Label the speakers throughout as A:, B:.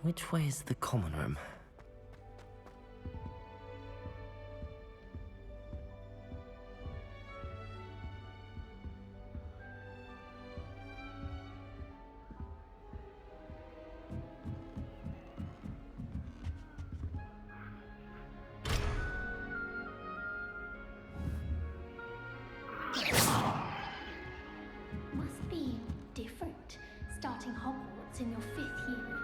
A: Which way is the common room?
B: Must be different starting Hogwarts in your 5th year.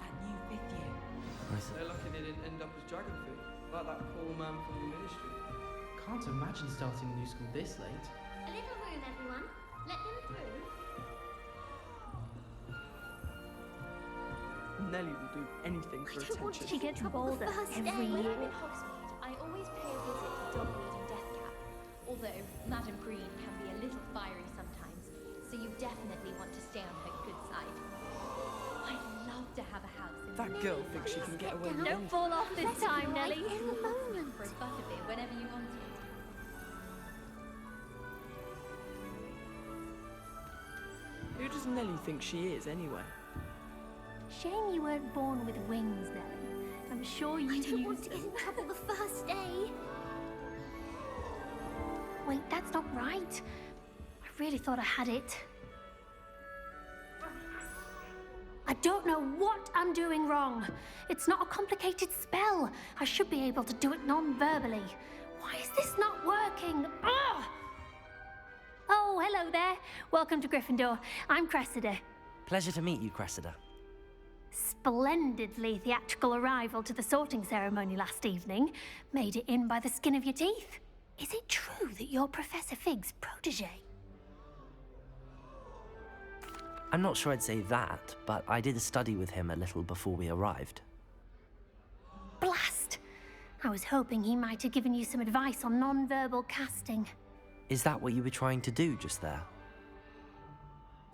C: That new 5th year.
D: They're lucky they didn't end up as dragon food, like that poor man from the ministry.
E: Can't imagine starting a new school this late.
B: A little room, everyone. Let them through.
D: Nelly will do anything for attention.
B: She gets bolder every
F: When
B: year.
F: I'm in Hogsmeade, I always pay a visit to Dogmeade and Deathcap. Although Madam Green can be a little fiery sometimes, so you definitely want to stay on her good side. I'd love to have a house in
D: That girl thinks she can get away with
B: Don't
D: anything.
B: fall off this time, Nelly.
F: any moment for a butterbeer whenever you want it.
D: Who does Nelly think she is, anyway?
B: Shame you weren't born with wings, Nelly. I'm sure you
F: I don't want
B: used
F: to get
B: them.
F: in trouble the first day.
B: Wait, that's not right. I really thought I had it. I don't know what I'm doing wrong. It's not a complicated spell. I should be able to do it non-verbally. Why is this not working? Ah! Oh, hello there. Welcome to Gryffindor. I'm Cressida.
A: Pleasure to meet you, Cressida.
B: Splendidly theatrical arrival to the sorting ceremony last evening. Made it in by the skin of your teeth. Is it true that you're Professor Fig's protege?
A: I'm not sure I'd say that, but I did study with him a little before we arrived.
B: Blast! I was hoping he might have given you some advice on non-verbal casting.
A: Is that what you were trying to do just there?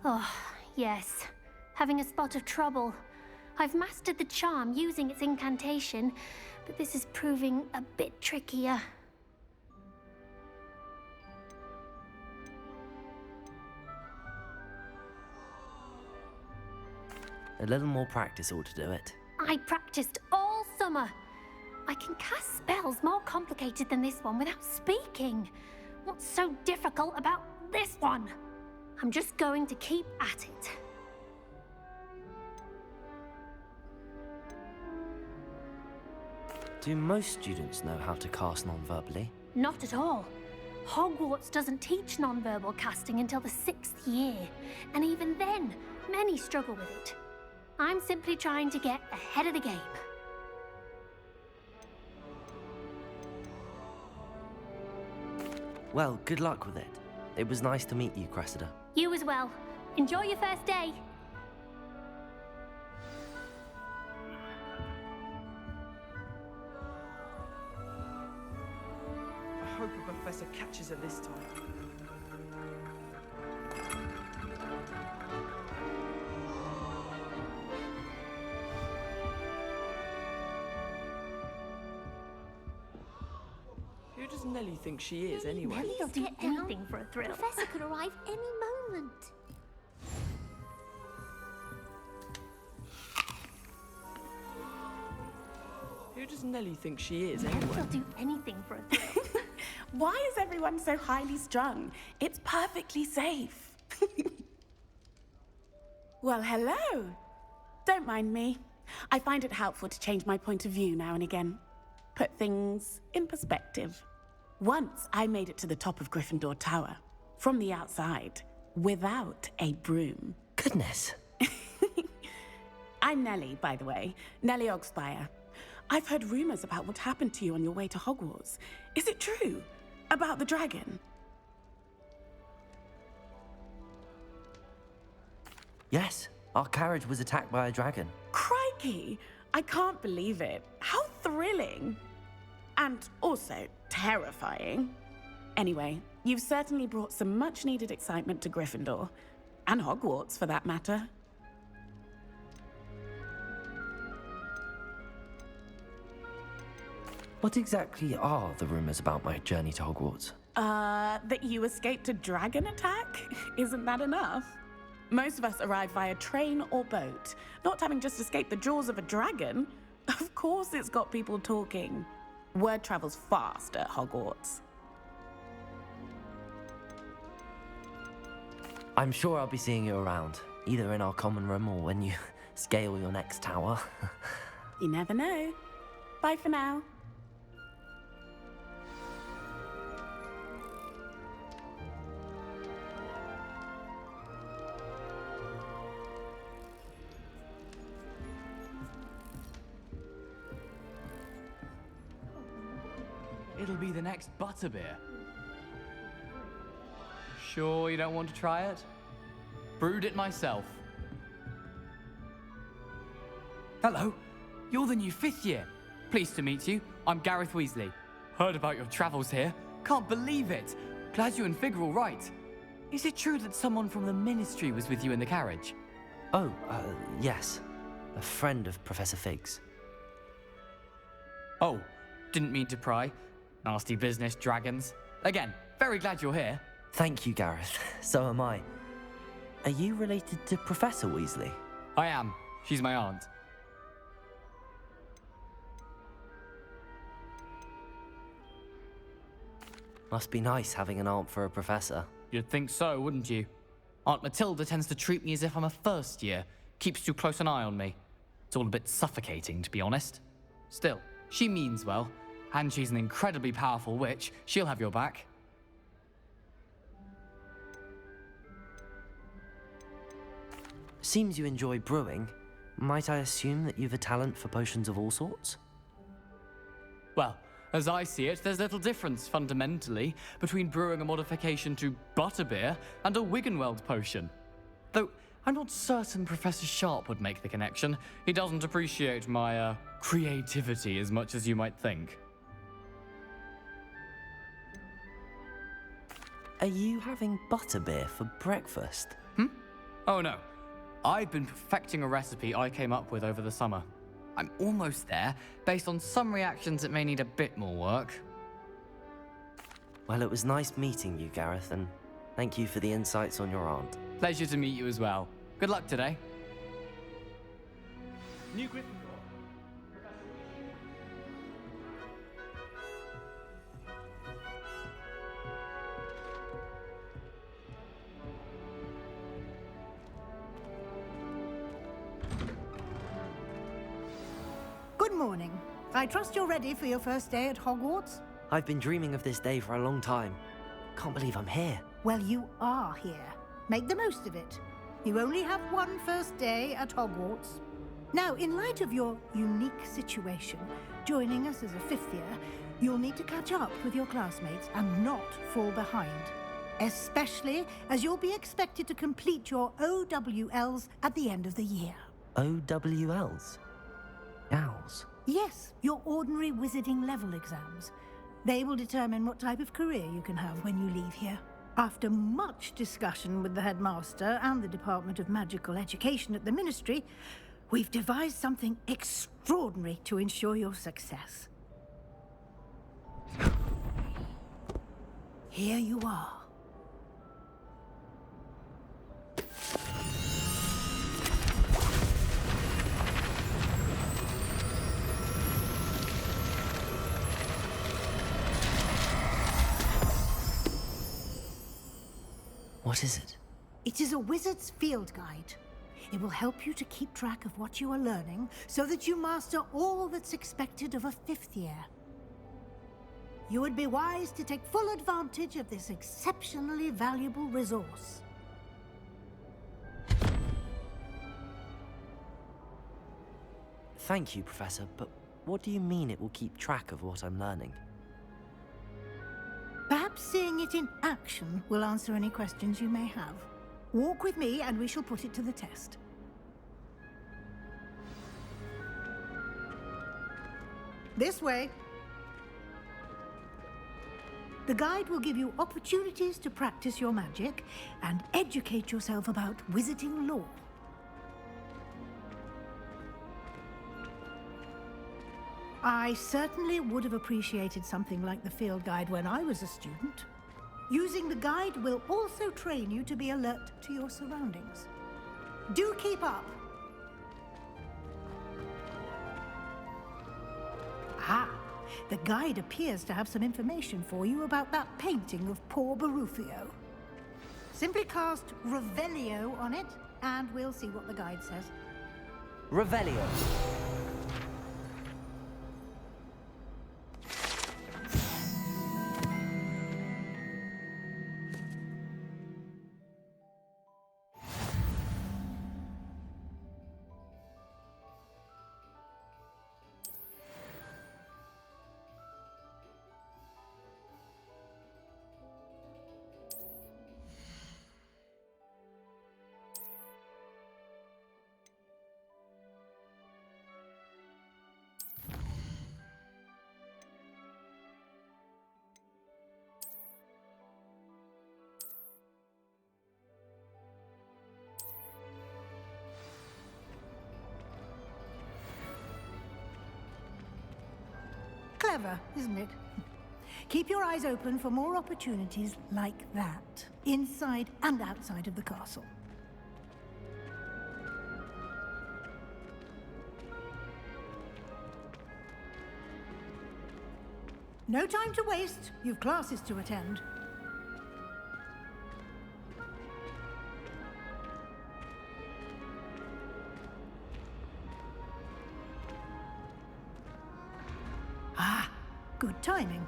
B: Oh, yes. Having a spot of trouble. I've mastered the charm using its incantation, but this is proving a bit trickier.
A: A little more practice ought to do it.
B: I practiced all summer. I can cast spells more complicated than this one without speaking. What's so difficult about this one? I'm just going to keep at it.
A: Do most students know how to cast non-verbally?
B: Not at all. Hogwarts doesn't teach non-verbal casting until the 6th year, and even then, many struggle with it. I'm simply trying to get ahead of the game.
A: Well, good luck with it. It was nice to meet you, Cressida.
B: You as well. Enjoy your first day.
D: I hope a professor catches her this time. Who does Nelly think she is, anyway?
B: Nelly'll do
F: Get down.
B: anything for a thrill.
F: Professor could arrive any moment.
D: Who does Nelly think she is, anyway?
B: Nelly'll do anything for a thrill.
C: Why is everyone so highly strung? It's perfectly safe. Well, hello. Don't mind me. I find it helpful to change my point of view now and again. Put things in perspective. Once I made it to the top of Gryffindor Tower, from the outside, without a broom.
A: Goodness.
C: I'm Nellie, by the way. Nellie Ogspire. I've heard rumors about what happened to you on your way to Hogwarts. Is it true? About the dragon?
A: Yes, our carriage was attacked by a dragon.
C: Crikey! I can't believe it. How thrilling! And also terrifying. Anyway, you've certainly brought some much-needed excitement to Gryffindor. And Hogwarts, for that matter.
A: What exactly are the rumors about my journey to Hogwarts?
C: That you escaped a dragon attack? Isn't that enough? Most of us arrive via train or boat, not having just escaped the jaws of a dragon. Of course it's got people talking. Word travels fast at Hogwarts.
A: I'm sure I'll be seeing you around, either in our common room or when you scale your next tower.
C: You never know. Bye for now.
G: It'll be the next butterbeer. Sure you don't want to try it? Brewed it myself. Hello, you're the new 5th year. Pleased to meet you. I'm Gareth Weasley. Heard about your travels here. Can't believe it. Glad you and Fig are all right. Is it true that someone from the Ministry was with you in the carriage?
A: Oh, yes. A friend of Professor Fig's.
G: Oh, didn't mean to pry. Nasty business, dragons. Again, very glad you're here.
A: Thank you, Gareth. So am I. Are you related to Professor Weasley?
G: I am. She's my aunt.
A: Must be nice having an aunt for a professor.
G: You'd think so, wouldn't you? Aunt Matilda tends to treat me as if I'm a first year. Keeps too close an eye on me. It's all a bit suffocating, to be honest. Still, she means well. And she's an incredibly powerful witch. She'll have your back.
A: Seems you enjoy brewing. Might I assume that you've a talent for potions of all sorts?
G: Well, as I see it, there's little difference, fundamentally, between brewing a modification to butterbeer and a Wiggenweld potion. Though, I'm not certain Professor Sharp would make the connection. He doesn't appreciate my, creativity as much as you might think.
A: Are you having butterbeer for breakfast?
G: Oh no. I've been perfecting a recipe I came up with over the summer. I'm almost there. Based on some reactions, it may need a bit more work.
A: Well, it was nice meeting you, Gareth, and thank you for the insights on your aunt.
G: Pleasure to meet you as well. Good luck today.
E: New Gryffindor.
H: Good morning. I trust you're ready for your first day at Hogwarts?
A: I've been dreaming of this day for a long time. Can't believe I'm here.
H: Well, you are here. Make the most of it. You only have one first day at Hogwarts. Now, in light of your unique situation, joining us as a 5th year, you'll need to catch up with your classmates and not fall behind. Especially as you'll be expected to complete your OWLs at the end of the year.
A: OWLs? Owls?
H: Yes, your ordinary wizarding level exams. They will determine what type of career you can have when you leave here. After much discussion with the headmaster and the Department of Magical Education at the Ministry, we've devised something extraordinary to ensure your success. Here you are.
A: What is it?
H: It is a wizard's field guide. It will help you to keep track of what you are learning so that you master all that's expected of a 5th year. You would be wise to take full advantage of this exceptionally valuable resource.
A: Thank you, Professor, but what do you mean it will keep track of what I'm learning?
H: Perhaps seeing it in action will answer any questions you may have. Walk with me and we shall put it to the test. This way. The guide will give you opportunities to practice your magic and educate yourself about wizarding lore. I certainly would have appreciated something like the field guide when I was a student. Using the guide will also train you to be alert to your surroundings. Do keep up! Ah, the guide appears to have some information for you about that painting of poor Barufio. Simply cast Revelio on it, and we'll see what the guide says.
A: Revelio.
H: Clever, isn't it? Keep your eyes open for more opportunities like that, inside and outside of the castle. No time to waste. You've classes to attend. Ah, good timing.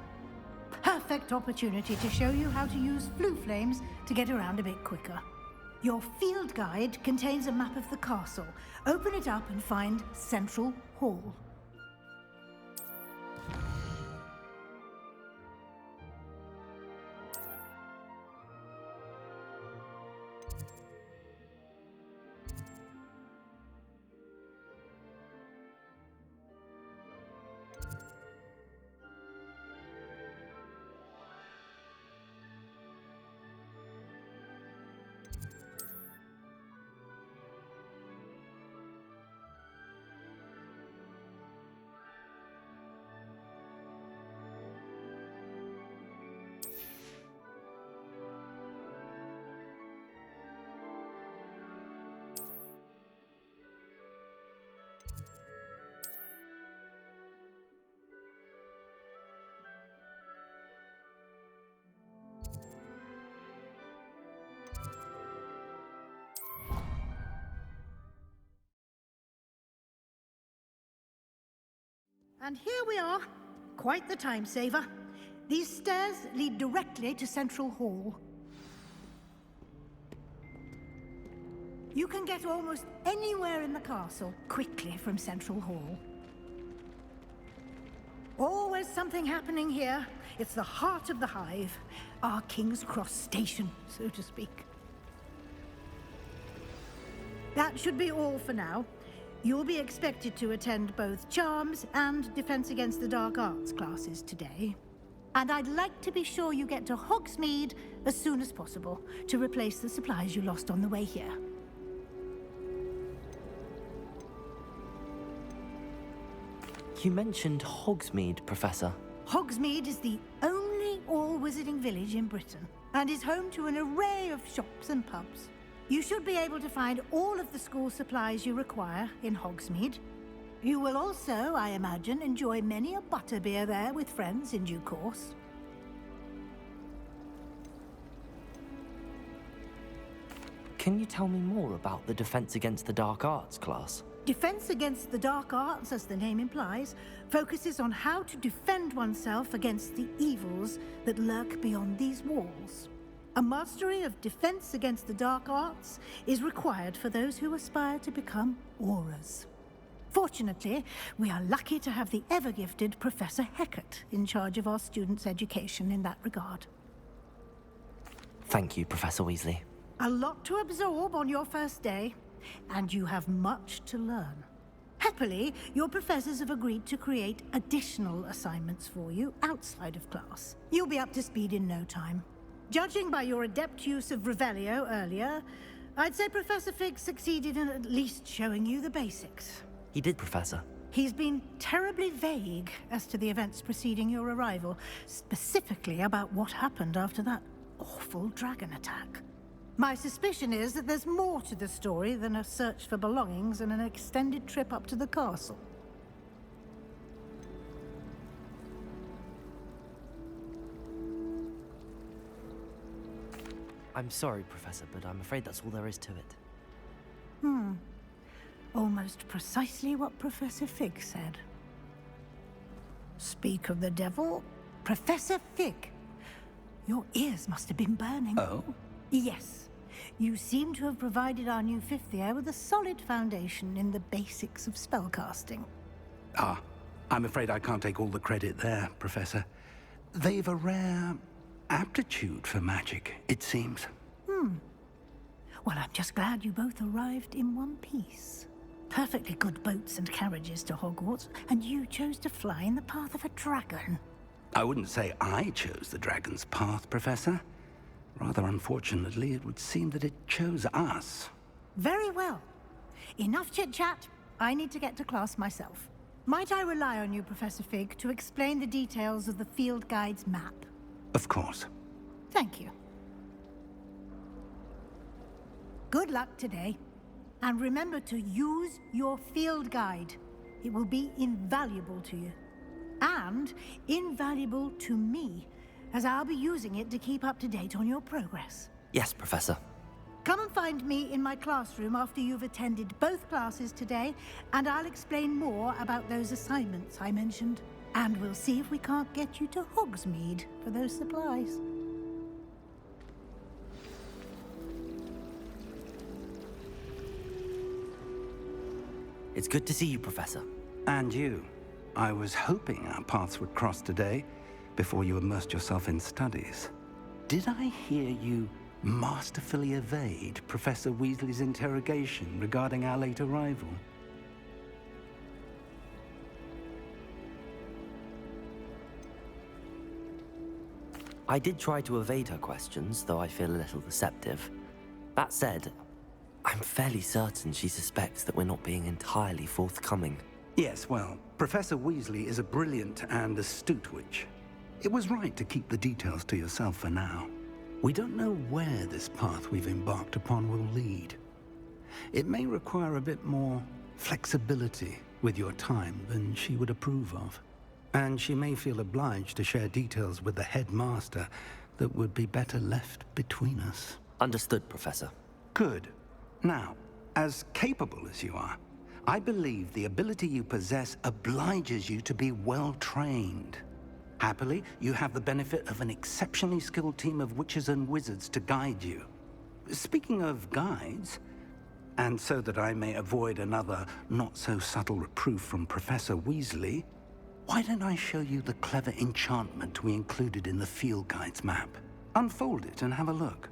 H: Perfect opportunity to show you how to use flue flames to get around a bit quicker. Your field guide contains a map of the castle. Open it up and find Central Hall. And here we are. Quite the time saver. These stairs lead directly to Central Hall. You can get almost anywhere in the castle quickly from Central Hall. Always something happening here. It's the heart of the hive. Our King's Cross station, so to speak. That should be all for now. You'll be expected to attend both Charms and Defense Against the Dark Arts classes today. And I'd like to be sure you get to Hogsmeade as soon as possible to replace the supplies you lost on the way here.
A: You mentioned Hogsmeade, Professor.
H: Hogsmeade is the only all-wizarding village in Britain and is home to an array of shops and pubs. You should be able to find all of the school supplies you require in Hogsmeade. You will also, I imagine, enjoy many a butterbeer there with friends in due course.
A: Can you tell me more about the Defense Against the Dark Arts class?
H: Defense Against the Dark Arts, as the name implies, focuses on how to defend oneself against the evils that lurk beyond these walls. A mastery of Defense Against the Dark Arts is required for those who aspire to become Aurors. Fortunately, we are lucky to have the ever-gifted Professor Hecat in charge of our students' education in that regard.
A: Thank you, Professor Weasley.
H: A lot to absorb on your first day, and you have much to learn. Happily, your professors have agreed to create additional assignments for you outside of class. You'll be up to speed in no time. Judging by your adept use of Revelio earlier, I'd say Professor Fig succeeded in at least showing you the basics.
A: He did, Professor.
H: He's been terribly vague as to the events preceding your arrival, specifically about what happened after that awful dragon attack. My suspicion is that there's more to the story than a search for belongings and an extended trip up to the castle.
A: I'm sorry, Professor, but I'm afraid that's all there is to it.
H: Almost precisely what Professor Fig said. Speak of the devil, Professor Fig. Your ears must have been burning.
I: Oh?
H: Yes. You seem to have provided our new fifth year with a solid foundation in the basics of spellcasting.
I: Ah, I'm afraid I can't take all the credit there, Professor. They've a rare aptitude for magic, it seems.
H: Well, I'm just glad you both arrived in one piece. Perfectly good boats and carriages to Hogwarts, and you chose to fly in the path of a dragon.
I: I wouldn't say I chose the dragon's path, Professor. Rather unfortunately, it would seem that it chose us.
H: Very well. Enough chit-chat. I need to get to class myself. Might I rely on you, Professor Fig, to explain the details of the field guide's map?
I: Of course.
H: Thank you. Good luck today. And remember to use your field guide. It will be invaluable to you. And invaluable to me, as I'll be using it to keep up to date on your progress.
A: Yes, Professor.
H: Come and find me in my classroom after you've attended both classes today, and I'll explain more about those assignments I mentioned. And we'll see if we can't get you to Hogsmeade for those supplies.
A: It's good to see you, Professor.
I: And you. I was hoping our paths would cross today, before you immersed yourself in studies. Did I hear you masterfully evade Professor Weasley's interrogation regarding our late arrival?
A: I did try to evade her questions, though I feel a little deceptive. That said, I'm fairly certain she suspects that we're not being entirely forthcoming.
I: Yes, well, Professor Weasley is a brilliant and astute witch. It was right to keep the details to yourself for now. We don't know where this path we've embarked upon will lead. It may require a bit more flexibility with your time than she would approve of. And she may feel obliged to share details with the headmaster that would be better left between us.
A: Understood, Professor.
I: Good. Now, as capable as you are, I believe the ability you possess obliges you to be well trained. Happily, you have the benefit of an exceptionally skilled team of witches and wizards to guide you. Speaking of guides, and so that I may avoid another not-so-subtle reproof from Professor Weasley, why don't I show you the clever enchantment we included in the field guide's map? Unfold it and have a look.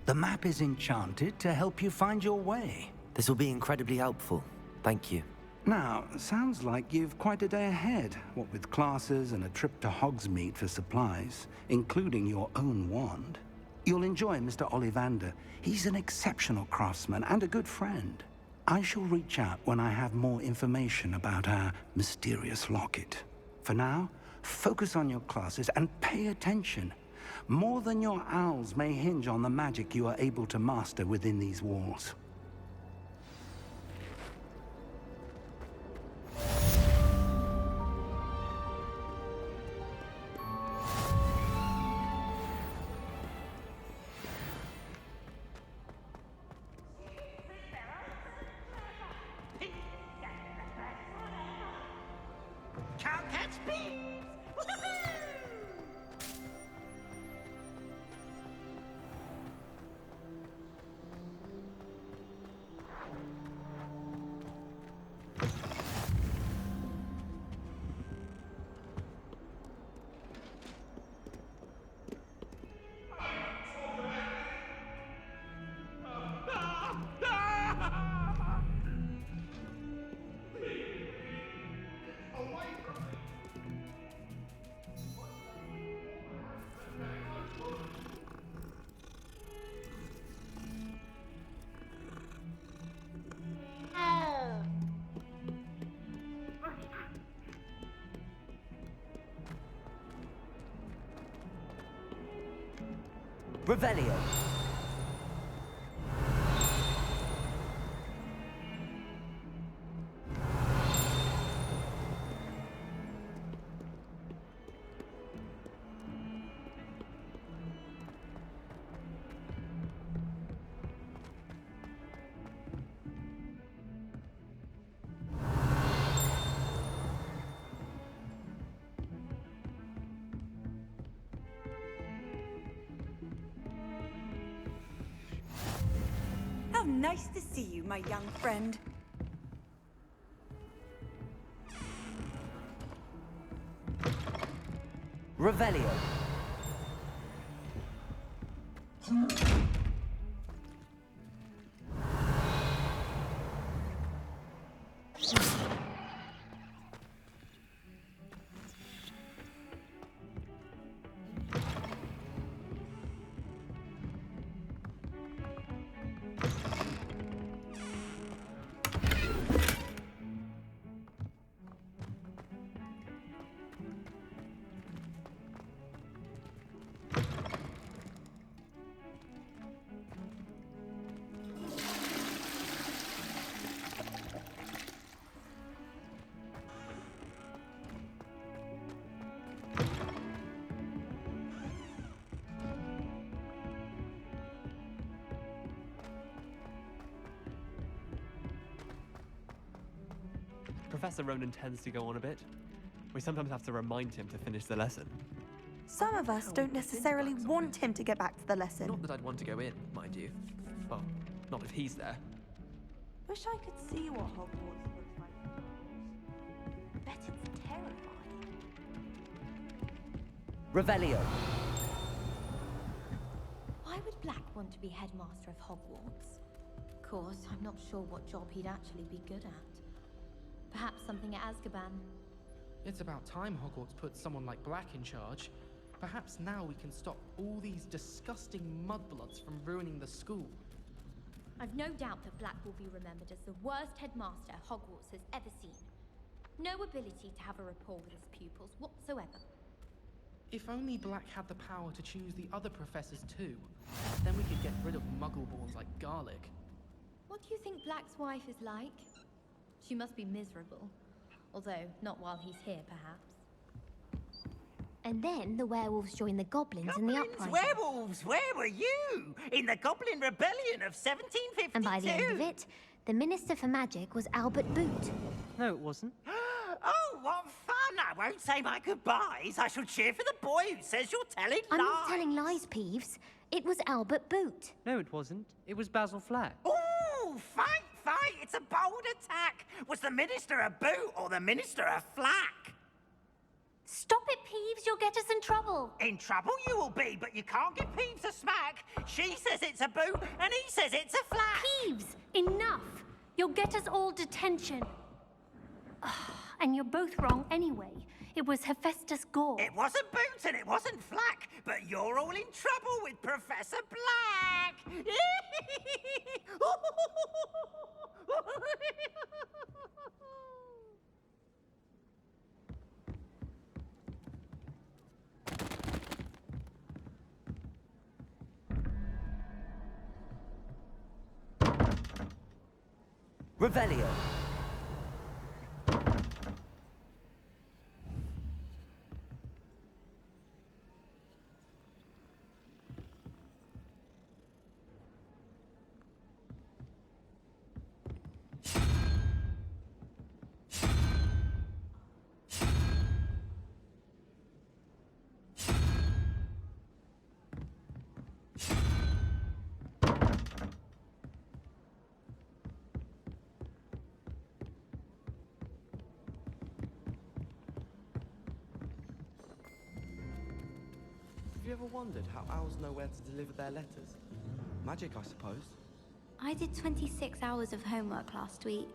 I: The map is enchanted to help you find your way.
A: This will be incredibly helpful. Thank you.
I: Now, sounds like you've quite a day ahead, what with classes and a trip to Hogsmeade for supplies, including your own wand. You'll enjoy Mr. Ollivander. He's an exceptional craftsman and a good friend. I shall reach out when I have more information about our mysterious locket. For now, focus on your classes and pay attention. More than your owls may hinge on the magic you are able to master within these walls.
A: Revelio.
J: How nice to see you, my young friend.
A: Revelio.
K: Professor Ronan tends to go on a bit. We sometimes have to remind him to finish the lesson.
L: Some of us don't necessarily want him to get back to the lesson.
K: Not that I'd want to go in, mind you. Well, not if he's there.
L: Wish I could see what Hogwarts looks like. Bet it's terrifying.
A: Revelio.
F: Why would Black want to be headmaster of Hogwarts? Of course, I'm not sure what job he'd actually be good at. Perhaps something at Azkaban.
E: It's about time Hogwarts put someone like Black in charge. Perhaps now we can stop all these disgusting mudbloods from ruining the school.
F: I've no doubt that Black will be remembered as the worst headmaster Hogwarts has ever seen. No ability to have a rapport with his pupils whatsoever.
E: If only Black had the power to choose the other professors too, then we could get rid of muggleborns like Garlic.
F: What do you think Black's wife is like? She must be miserable. Although, not while he's here, perhaps.
B: And then the werewolves joined the goblins in the uprising.
M: Werewolves, where were you? In the Goblin Rebellion of 1752.
B: And by the end of it, the Minister for Magic was Albert Boot.
N: No, it wasn't.
M: Oh, what fun! I won't say my goodbyes. I shall cheer for the boy who says you're telling lies.
B: I'm not telling lies, Peeves. It was Albert Boot.
N: No, it wasn't. It was Basil Flack.
M: Ooh, fight! It's a bold attack. Was the Minister a boot or the Minister a flack?
B: Stop it, Peeves. You'll get us in trouble.
M: In trouble you will be, but you can't give Peeves a smack. She says it's a boot and he says it's a flack.
B: Peeves, enough. You'll get us all detention. And you're both wrong anyway. It was Hephaestus Gore.
M: It wasn't Boot and it wasn't Flack, but you're all in trouble with Professor Black.
A: Revelio.
O: Have you ever wondered how owls know where to deliver their letters? Magic, I suppose.
P: I did 26 hours of homework last week.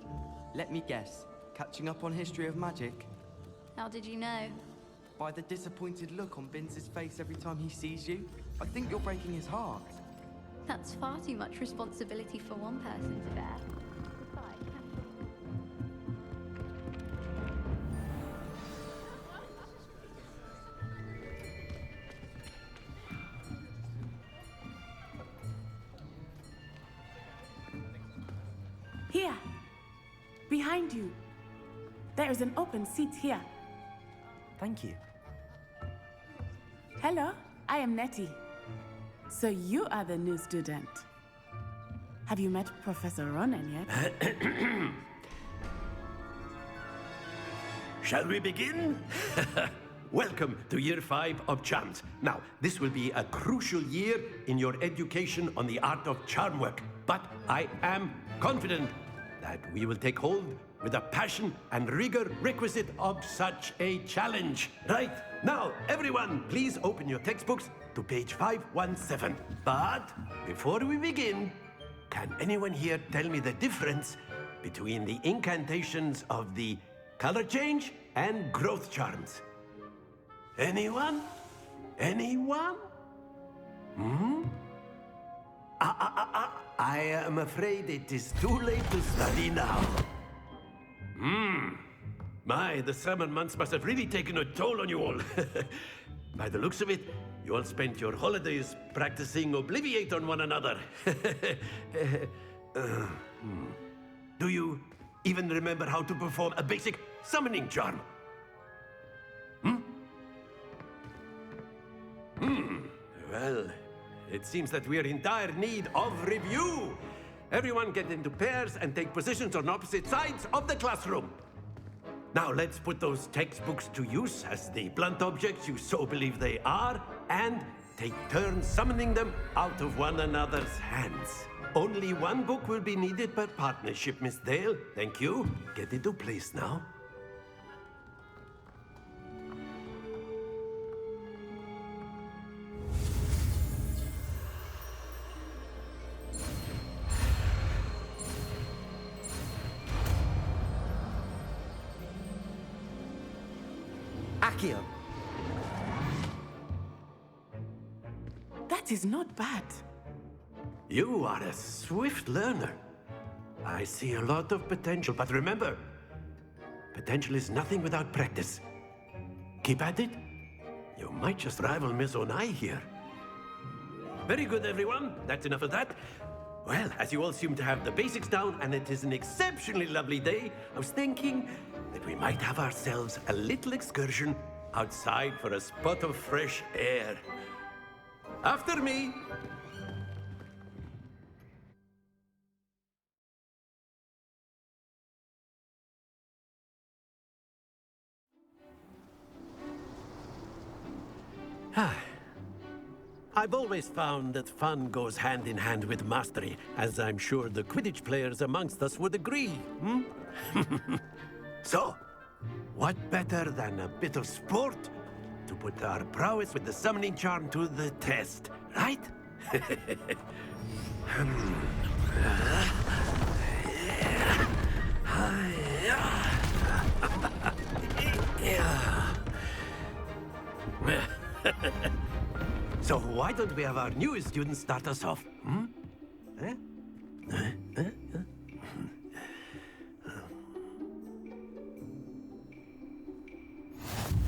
O: Let me guess. Catching up on history of magic?
P: How did you know?
O: By the disappointed look on Binz's face every time he sees you. I think you're breaking his heart.
P: That's far too much responsibility for one person to bear.
C: Here. Behind you. There is an open seat here.
A: Thank you.
C: Hello, I am Nettie. So you are the new student. Have you met Professor Ronan yet?
Q: Shall we begin? Welcome to Year 5 of Charms. Now, this will be a crucial year in your education on the art of charm work. But I am confident that we will take hold with the passion and rigor requisite of such a challenge. Right, now, everyone, please open your textbooks to page 517. But before we begin, can anyone here tell me the difference between the incantations of the color change and growth charms? Anyone? Anyone? I am afraid it is too late to study now. My, the summer months must have really taken a toll on you all. By the looks of it, you all spent your holidays practicing Obliviate on one another. Do you even remember how to perform a basic summoning charm? Well, it seems that we are in dire need of review. Everyone get into pairs and take positions on opposite sides of the classroom. Now let's put those textbooks to use as the blunt objects you so believe they are, and take turns summoning them out of one another's hands. Only one book will be needed per partnership, Miss Dale. Thank you. Get into place now.
A: Accio.
C: That is not bad.
Q: You are a swift learner. I see a lot of potential, but remember, potential is nothing without practice. Keep at it. You might just rival Miss Onai here. Very good, everyone. That's enough of that. Well, as you all seem to have the basics down, and it is an exceptionally lovely day, I was thinking that we might have ourselves a little excursion outside for a spot of fresh air. After me. I've always found that fun goes hand in hand with mastery, as I'm sure the Quidditch players amongst us would agree. So, what better than a bit of sport to put our prowess with the summoning charm to the test, right? So why don't we have our newest student start us off?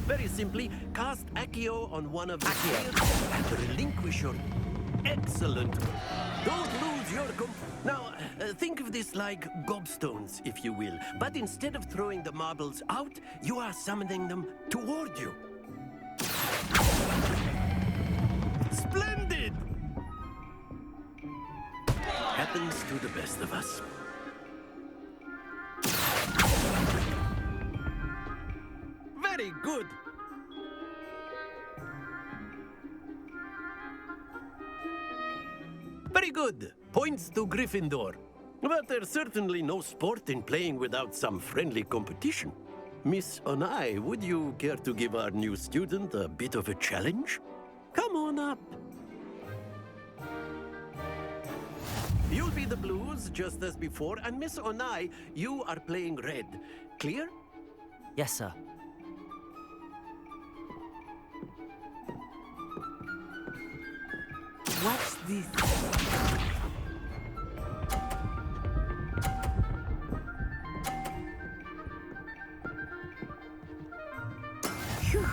Q: Very simply, cast Accio on one of the players and relinquish your excellent. Don't lose your Now, think of this like gobstones, if you will. But instead of throwing the marbles out, you are summoning them toward you. Splendid! Happens to the best of us. Very good. Very good. Points to Gryffindor. But there's certainly no sport in playing without some friendly competition. Miss Onai, would you care to give our new student a bit of a challenge? Come on up. You'll be the blues, just as before, and Miss Onai, you are playing red. Clear?
A: Yes, sir.
C: What's this? Phew.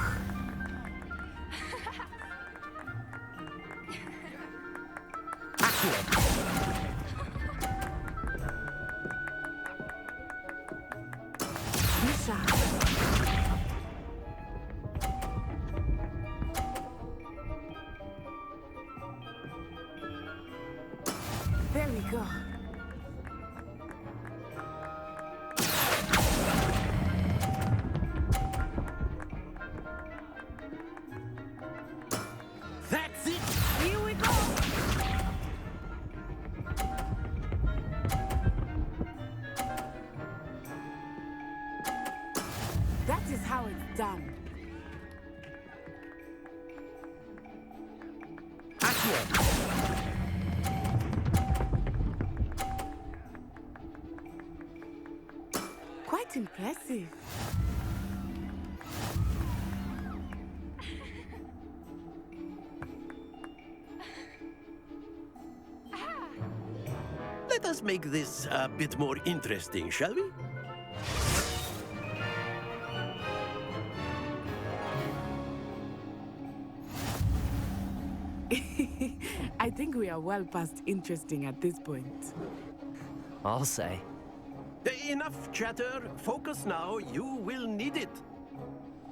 C: There we go.
Q: That's it!
C: Here we go! That is how it's done. Quite impressive.
Q: Let us make this a bit more interesting, shall we?
C: I think we are well past interesting at this point.
A: I'll say.
Q: Enough chatter. Focus now. You will need it.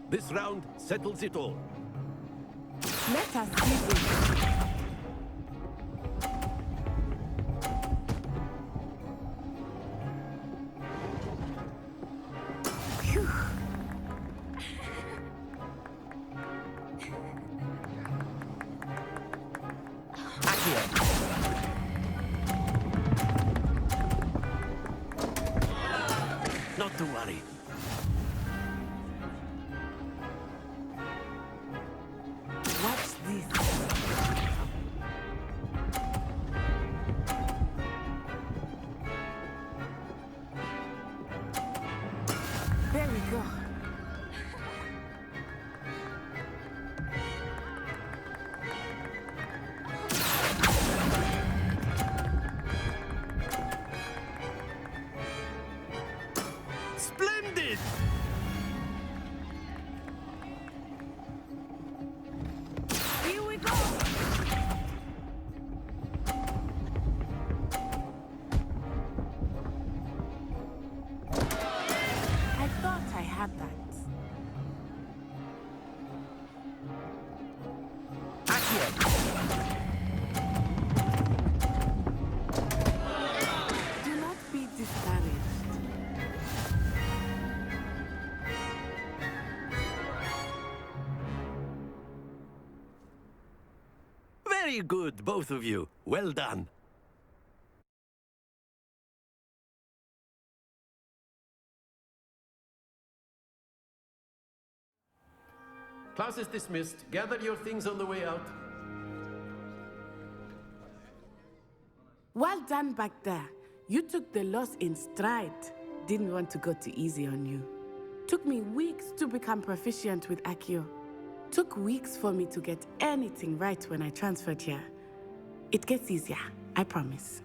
Q: This round settles it all.
C: Let us see this. Phew.
Q: Not to worry.
C: Watch this. There we go.
Q: Splendid!
C: Here we go. I thought I had that. Do not be discouraged.
Q: Very good, both of you. Well done. Class is dismissed. Gather your things on the way out.
C: Well done back there. You took the loss in stride. Didn't want to go too easy on you. Took me weeks to become proficient with Accio. Took weeks for me to get anything right when I transferred here. It gets easier, I promise.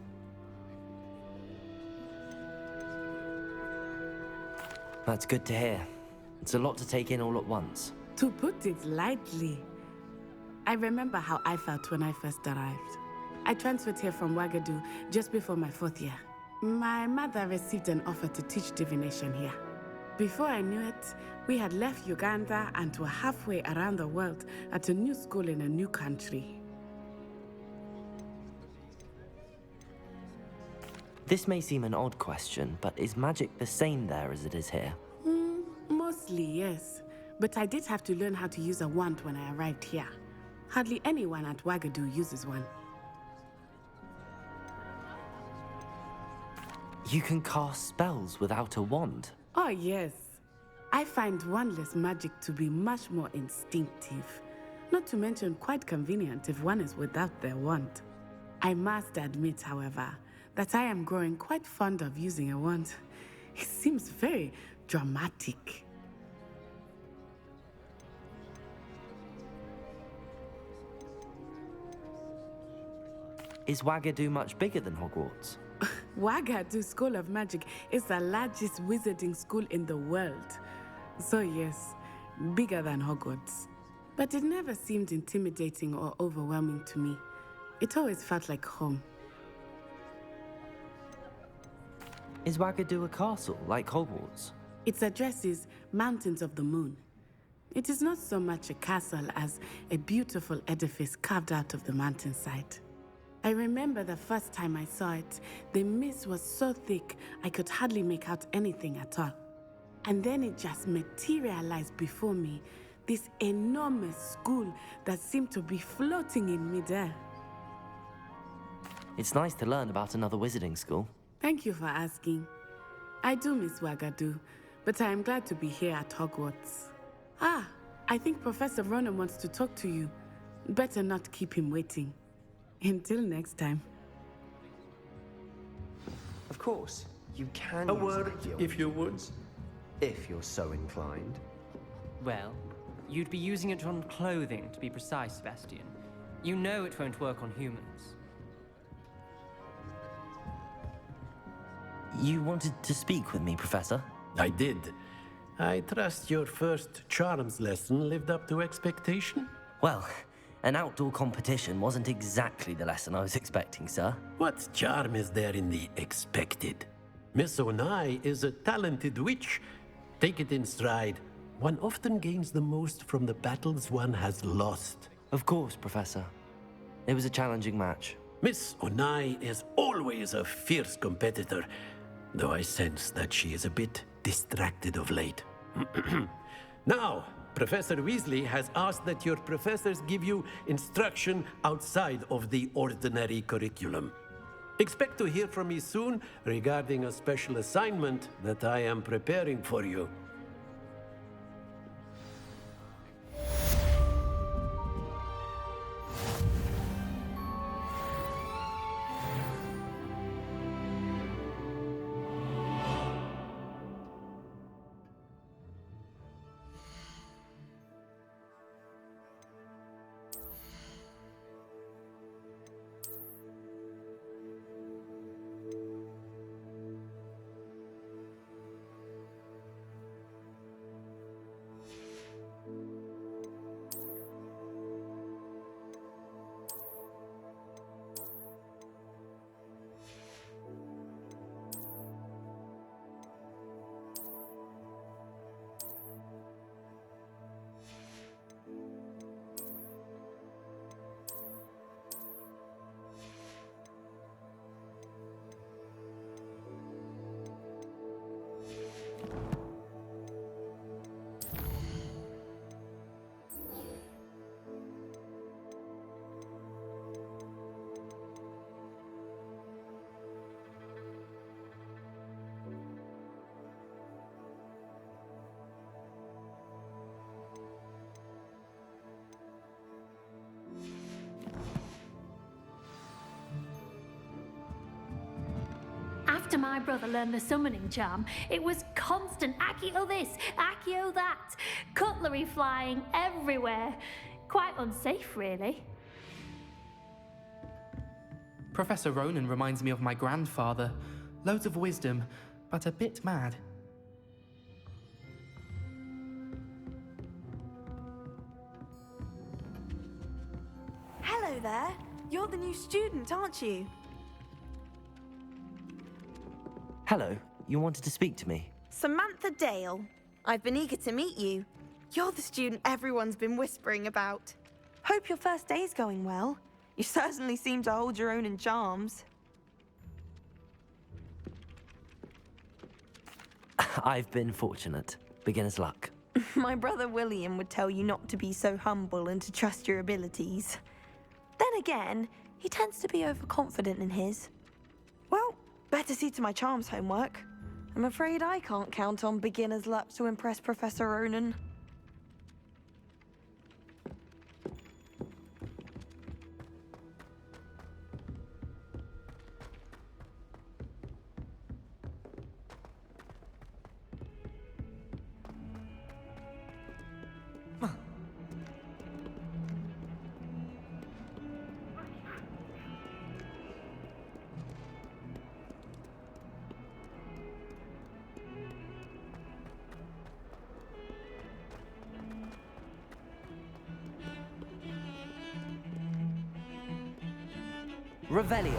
A: That's good to hear. It's a lot to take in all at once.
C: To put it lightly, I remember how I felt when I first arrived. I transferred here from Wagadu just before my 4th year. My mother received an offer to teach divination here. Before I knew it, we had left Uganda and were halfway around the world at a new school in a new country.
A: This may seem an odd question, but is magic the same there as it is here?
C: Mostly, yes. But I did have to learn how to use a wand when I arrived here. Hardly anyone at Wagadu uses one.
A: You can cast spells without a wand?
C: Oh, yes. I find wandless magic to be much more instinctive. Not to mention quite convenient if one is without their wand. I must admit, however, that I am growing quite fond of using a wand. It seems very dramatic.
A: Is Wagadu much bigger than Hogwarts?
C: Wagadu School of Magic is the largest wizarding school in the world. So yes, bigger than Hogwarts. But it never seemed intimidating or overwhelming to me. It always felt like home.
A: Is Wagadu a castle, like Hogwarts?
C: Its address is Mountains of the Moon. It is not so much a castle as a beautiful edifice carved out of the mountainside. I remember the first time I saw it, the mist was so thick I could hardly make out anything at all. And then it just materialized before me, this enormous school that seemed to be floating in midair.
A: It's nice to learn about another wizarding school.
C: Thank you for asking. I do miss Wagadu, but I am glad to be here at Hogwarts. Ah, I think Professor Ronan wants to talk to you. Better not keep him waiting. Until next time.
R: Of course, you can
Q: A
R: use
Q: word,
R: it for
Q: if you would.
R: if you're so inclined.
N: Well, you'd be using it on clothing, to be precise, Sebastian. You know it won't work on humans.
A: You wanted to speak with me, Professor?
Q: I did. I trust your first charms lesson lived up to expectation?
A: Well, an outdoor competition wasn't exactly the lesson I was expecting, sir.
Q: What charm is there in the expected? Miss Onai is a talented witch. Take it in stride. One often gains the most from the battles one has lost.
A: Of course, Professor. It was a challenging match.
Q: Miss Onai is always a fierce competitor, though I sense that she is a bit distracted of late. Now, Professor Weasley has asked that your professors give you instruction outside of the ordinary curriculum. Expect to hear from me soon regarding a special assignment that I am preparing for you.
B: After my brother learned the summoning charm, it was constant Accio this, Accio that, cutlery flying everywhere. Quite unsafe, really.
E: Professor Ronan reminds me of my grandfather. Loads of wisdom, but a bit mad.
L: Hello there. You're the new student, aren't you?
A: Hello, you wanted to speak to me?
L: Samantha Dale. I've been eager to meet you. You're the student everyone's been whispering about. Hope your first day's going well. You certainly seem to hold your own in charms.
A: I've been fortunate. Beginner's luck.
L: My brother William would tell you not to be so humble and to trust your abilities. Then again, he tends to be overconfident in his. Well, better see to my charms homework. I'm afraid I can't count on beginner's luck to impress Professor Ronan.
A: Revelio.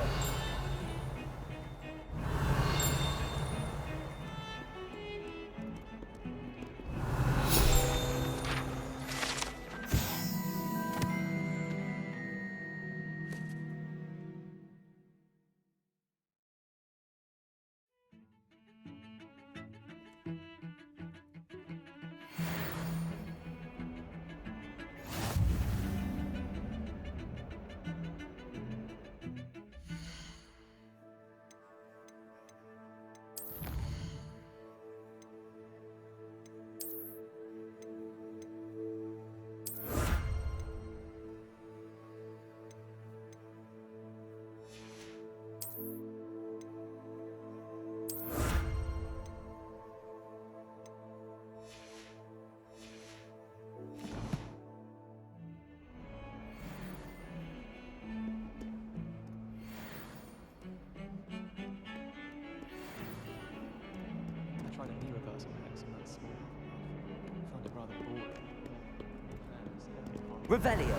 K: had a knee reversal hex on that small Hufflepuff. Found it rather boring.
A: Revelio.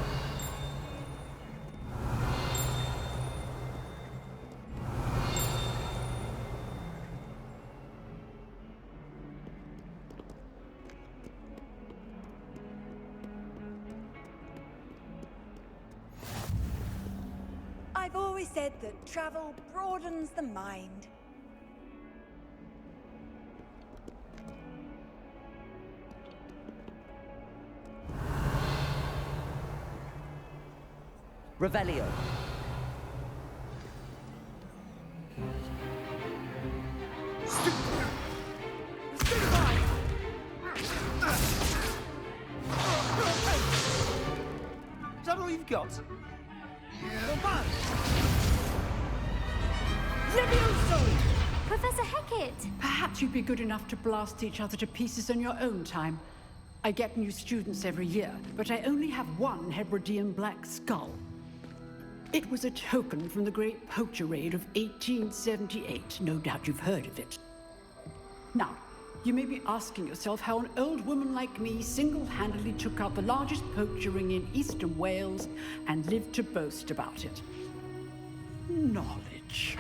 J: I've always said that travel broadens the mind.
A: Revelio.
S: Is that all you've got?
B: Professor Hecat!
T: Perhaps you'd be good enough to blast each other to pieces on your own time. I get new students every year, but I only have one Hebridean black skull. It was a token from the Great Poacher Raid of 1878. No doubt you've heard of it. Now, you may be asking yourself how an old woman like me single-handedly took out the largest poacher ring in eastern Wales and lived to boast about it. Knowledge.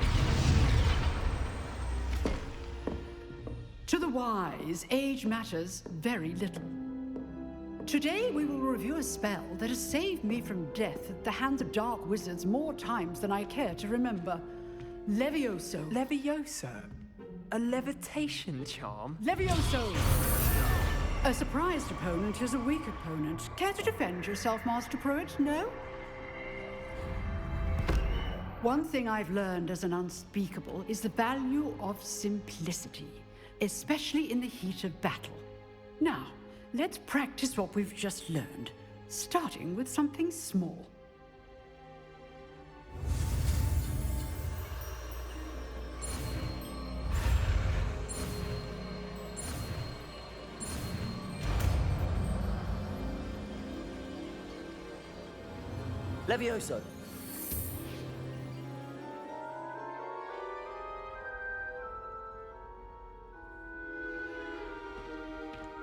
T: To the wise, age matters very little. Today we will review a spell that has saved me from death at the hands of dark wizards more times than I care to remember. Levioso.
K: Levioso? A levitation charm?
T: Levioso! A surprised opponent is a weak opponent. Care to defend yourself, Master Pruitt? No? One thing I've learned as an unspeakable is the value of simplicity, especially in the heat of battle. Now, let's practice what we've just learned, starting with something small.
A: Levioso.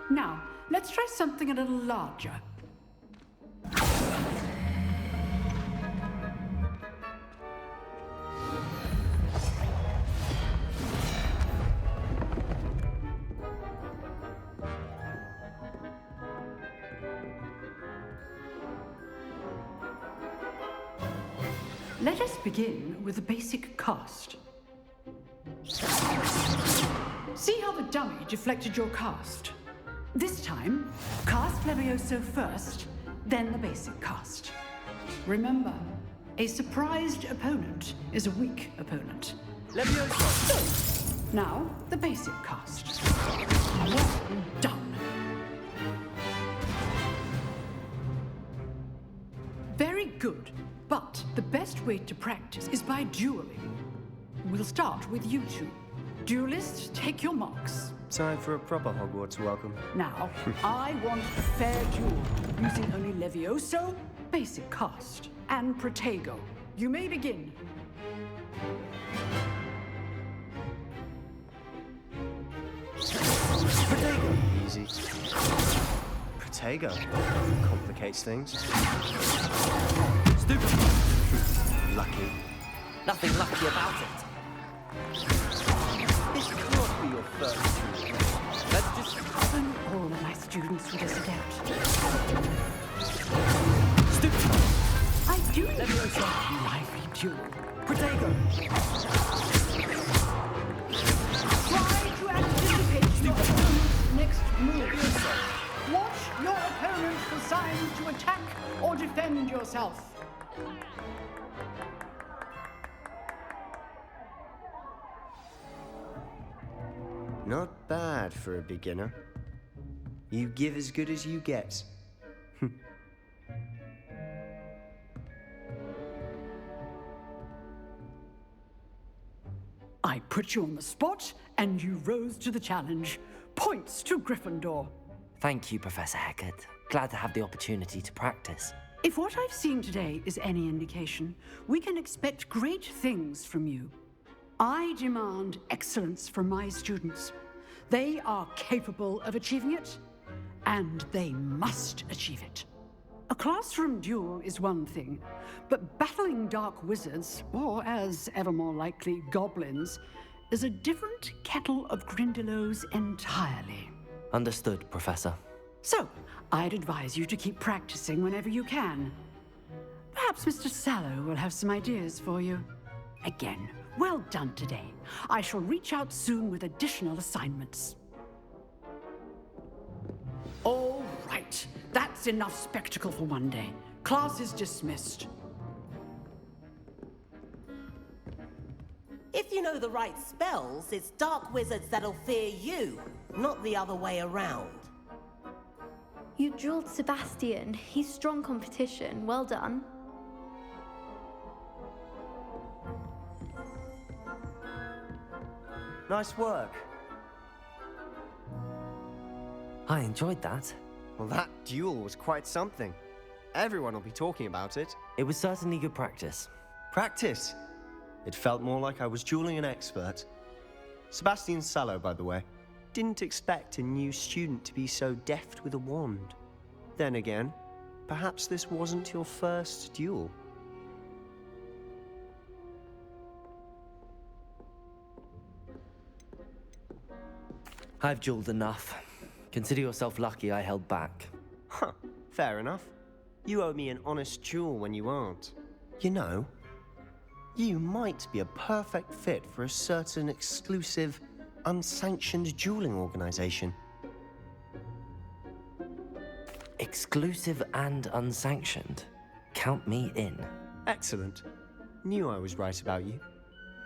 T: Now, let's try something a little larger. Let us begin with the basic cast. See how the dummy deflected your cast? This time, cast Levioso first, then the basic cast. Remember, a surprised opponent is a weak opponent.
A: Levioso!
T: Now, the basic cast. Well done. Very good, but the best way to practice is by dueling. We'll start with you two. Duelists, take your marks.
R: Time for a proper Hogwarts welcome.
T: Now, I want a fair duel, using only Levioso, basic cast, and Protego. You may begin.
R: Protego. Easy. Protego. Complicates things.
A: Stupid.
R: Lucky.
A: Nothing lucky about it.
S: This can't be your first duel.
A: Let's just...
T: All of my students would this adept.
A: Stupid.
T: I do enjoy a lively duel.
A: Protego.
T: Try to anticipate your opponent's next move. Watch your opponent for signs to attack or defend yourself.
R: Not bad for a beginner. You give as good as you get.
T: I put you on the spot, and you rose to the challenge. Points to Gryffindor.
A: Thank you, Professor Hecat. Glad to have the opportunity to practice.
T: If what I've seen today is any indication, we can expect great things from you. I demand excellence from my students. They are capable of achieving it, and they must achieve it. A classroom duel is one thing, but battling dark wizards, or as ever more likely, goblins, is a different kettle of Grindylows entirely.
A: Understood, Professor.
T: So, I'd advise you to keep practicing whenever you can. Perhaps Mr. Sallow will have some ideas for you. Again, well done today. I shall reach out soon with additional assignments. All right, that's enough spectacle for one day. Class is dismissed.
U: If you know the right spells, it's dark wizards that'll fear you, not the other way around.
P: You drilled Sebastian. He's strong competition. Well done.
R: Nice work.
A: I enjoyed that.
R: Well, that duel was quite something. Everyone will be talking about it.
A: It was certainly good practice.
R: Practice? It felt more like I was dueling an expert. Sebastian Sallow, by the way. Didn't expect a new student to be so deft with a wand. Then again, perhaps this wasn't your first duel.
A: I've dueled enough. Consider yourself lucky I held back.
R: Huh, fair enough. You owe me an honest duel when you aren't. You know, you might be a perfect fit for a certain exclusive, unsanctioned dueling organization.
A: Exclusive and unsanctioned. Count me in.
R: Excellent. Knew I was right about you.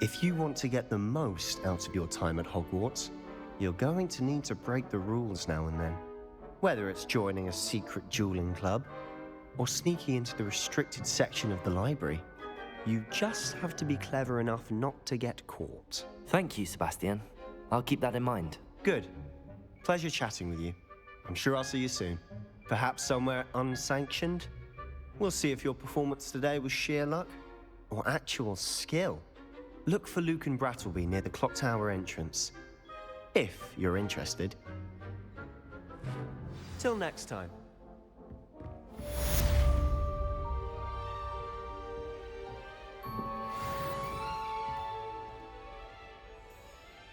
R: If you want to get the most out of your time at Hogwarts, you're going to need to break the rules now and then. Whether it's joining a secret dueling club, or sneaking into the restricted section of the library, you just have to be clever enough not to get caught.
A: Thank you, Sebastian. I'll keep that in mind.
R: Good. Pleasure chatting with you. I'm sure I'll see you soon. Perhaps somewhere unsanctioned? We'll see if your performance today was sheer luck or actual skill. Look for Luke and Brattleby near the clock tower entrance. If you're interested. Till next time.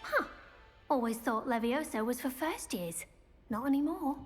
B: Huh. Always thought Levioso was for first years. Not anymore.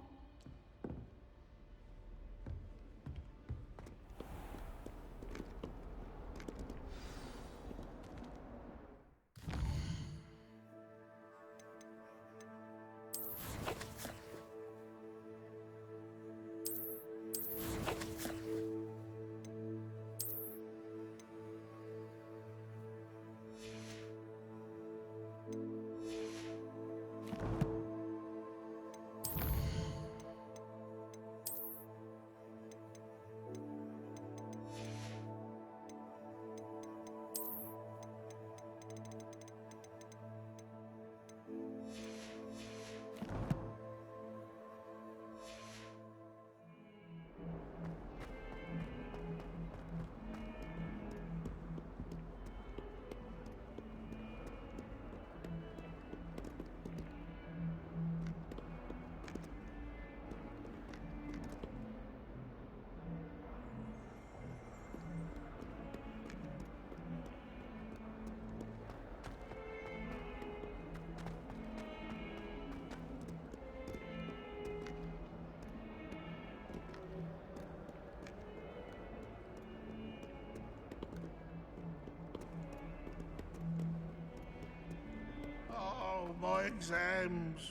V: My exams.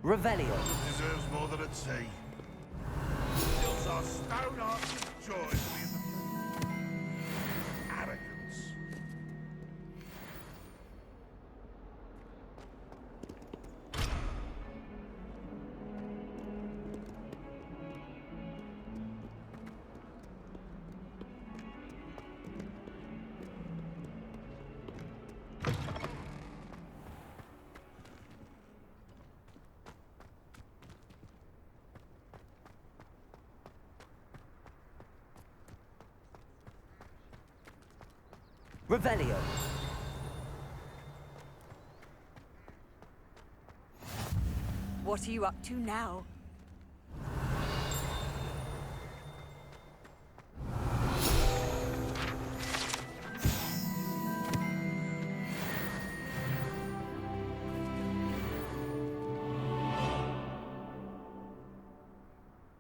A: Revelio.
V: Deserves more than at sea. Fills our stone-hearted joy with arrogance.
A: Revelio.
J: What are you up to now?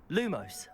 D: Lumos,